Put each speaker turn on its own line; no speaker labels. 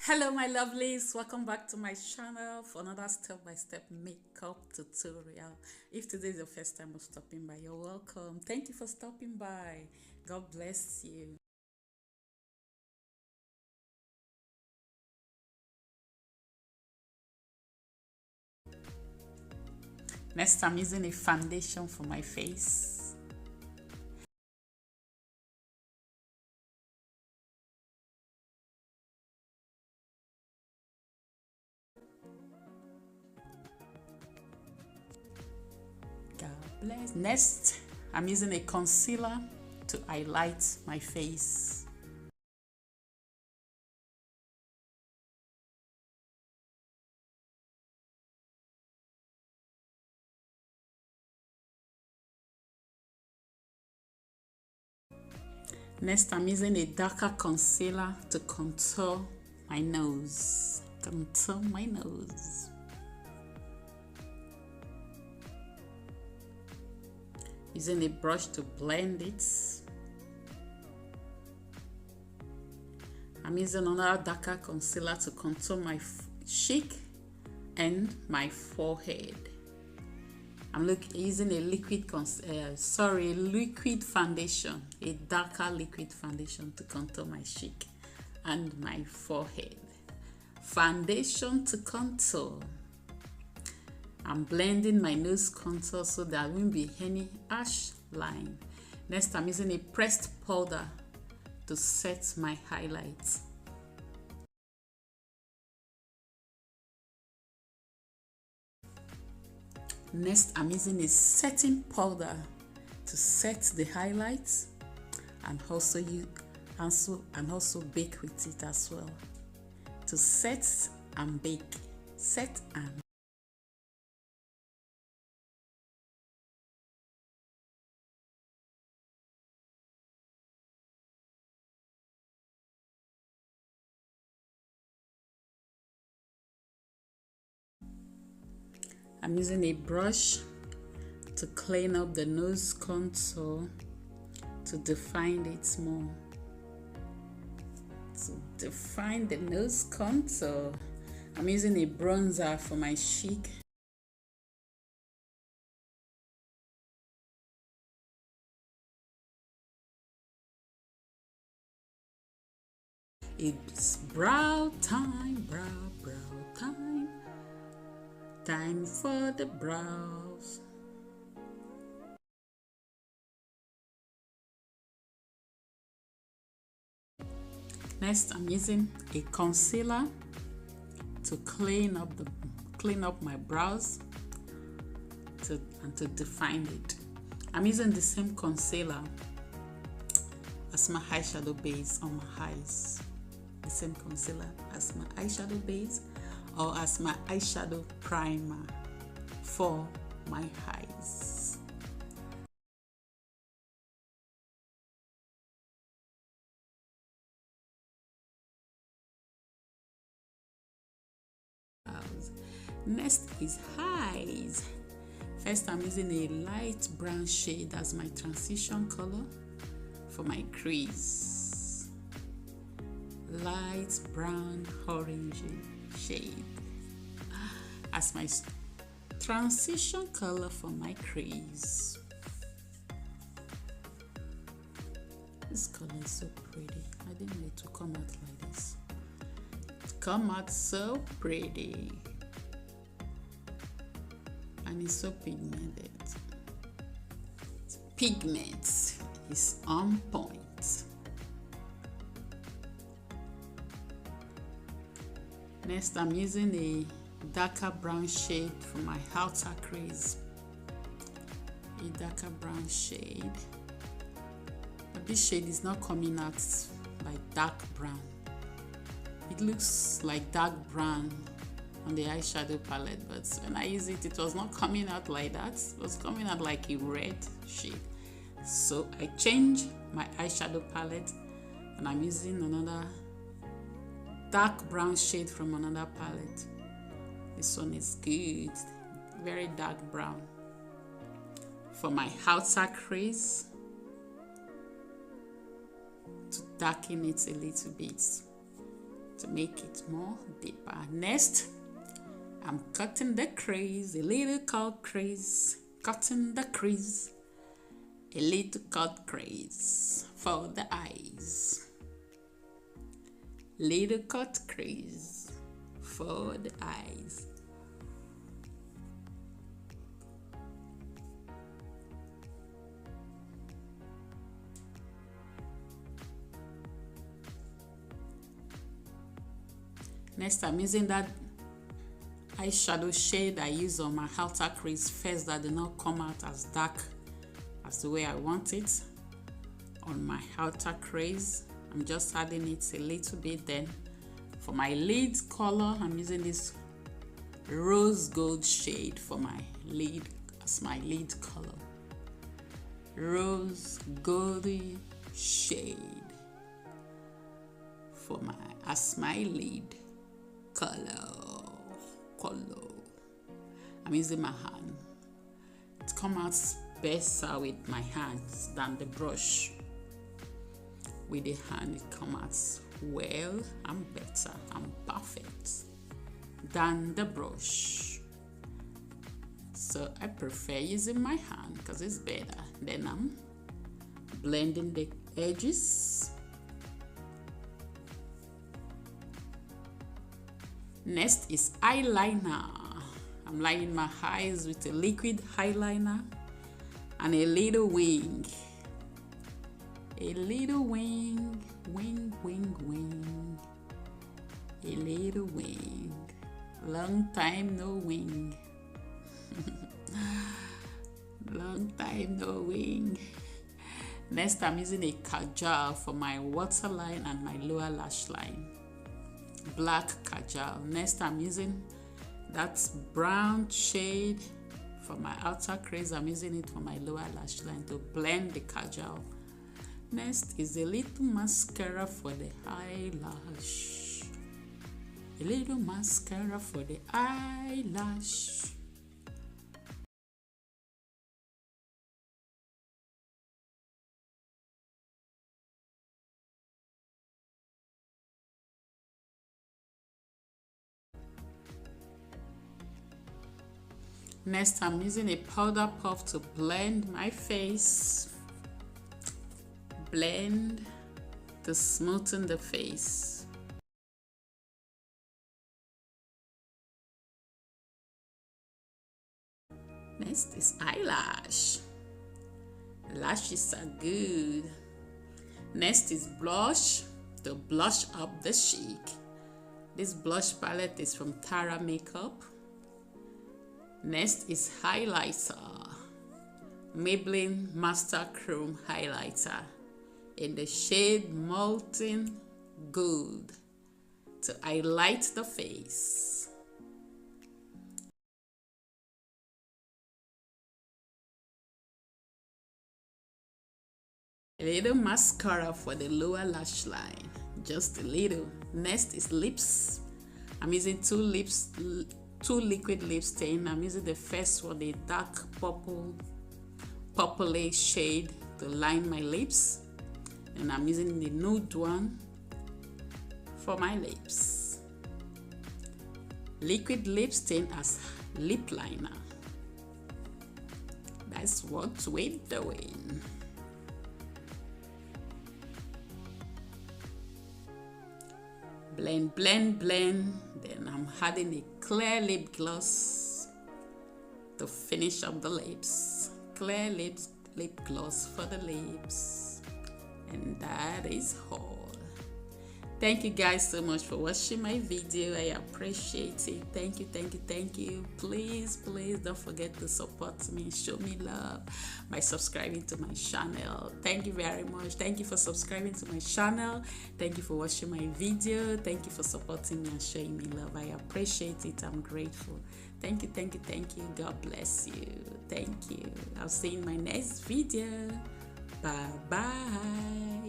Hello my lovelies, welcome back to my channel for another step-by-step makeup tutorial. If today is your first time of stopping by, you're welcome. Thank you for stopping by. God bless you. Next, I'm using a foundation for my face. God bless. Next, I'm using a concealer to highlight my face. Next, I'm using a darker concealer to contour my nose. Contour my nose. Using a brush to blend it. I'm using another darker concealer to contour my cheek and my forehead. I'm using a liquid foundation, a darker liquid foundation to contour my cheek and my forehead. Foundation to contour. I'm blending my nose contour so there won't be any harsh line. Next, I'm using a pressed powder to set my highlights. Next, I'm using a setting powder to set the highlights and also bake with it as well. To set and bake. Set and I'm using a brush to clean up the nose contour to define it more. To define the nose contour, I'm using a bronzer for my cheek. It's brow time, brow time. Time for the brows. Next, I'm using a concealer to clean up my brows and to define it. I'm using the same concealer as my eyeshadow base on my eyes. The same concealer as my eyeshadow base or as my eyeshadow primer for my eyes. Next is eyes. First, I'm using a light brown shade as my transition color for my crease. Light brown orange shade as my transition color for my crease. This color is so pretty. I didn't know it to come out like this. Come out so pretty. And it's so pigmented. Pigment is on point. Next, I'm using a darker brown shade for my outer crease. A darker brown shade. But this shade is not coming out like dark brown. It looks like dark brown on the eyeshadow palette, but when I use it, it was not coming out like that. It was coming out like a red shade. So I changed my eyeshadow palette and I'm using another dark brown shade from another palette. This one is good, very dark brown. For my outer crease, to darken it a little bit. to make it more deeper. Next, I'm cutting the crease, a little cut crease, cutting the crease, a little cut crease for the eyes. Little cut crease for the eyes. Next, I'm using that eyeshadow shade I use on my outer crease first that did not come out as dark as the way I want it on my outer crease. I'm just adding it a little bit. Then for my lid color, I'm using this rose gold shade for my lid as my lid color. Rose goldy shade for my lid color. I'm using my hand. It comes out better with my hands than the brush. With the hand, it comes out well and better and perfect than the brush. So I prefer using my hand because it's better. Then I'm blending the edges. Next is eyeliner. I'm lining my eyes with a liquid eyeliner and a little wing. A little wing, wing, wing, wing. A little wing. Long time no wing. Long time no wing. Next, I'm using a kajal for my waterline and my lower lash line. Black kajal. Next, I'm using that brown shade for my outer crease. I'm using it for my lower lash line to blend the kajal. Next is a little mascara for the eyelash. A little mascara for the eyelash. Next, I'm using a powder puff to blend my face. Blend to smoothen the face. Next is eyelash. Lashes are good. Next is blush to blush up the cheek. This blush palette is from Tara Makeup. Next is highlighter. Maybelline Master Chrome Highlighter in the shade Molten Gold to highlight the face. A little mascara for the lower lash line, just a little. Next is lips. I'm using two liquid Lipstain. I'm using the first one, the dark purple shade to line my lips, and I'm using the nude one for my lips. Liquid Lipstain as lip liner. That's what we're doing. Blend, blend, blend. Then I'm adding a clear lip gloss to finish up the lips. Clear lip gloss for the lips. And that is all. Thank you guys so much for watching my video. I appreciate it. Thank you, thank you, thank you. Please don't forget to support me, show me love by subscribing to my channel. Thank you very much. Thank you for subscribing to my channel. Thank you for watching my video. Thank you for supporting me and showing me love. I appreciate it. I'm grateful. Thank you, thank you, thank you. God bless you. Thank you. I'll see you in my next video. Bye bye.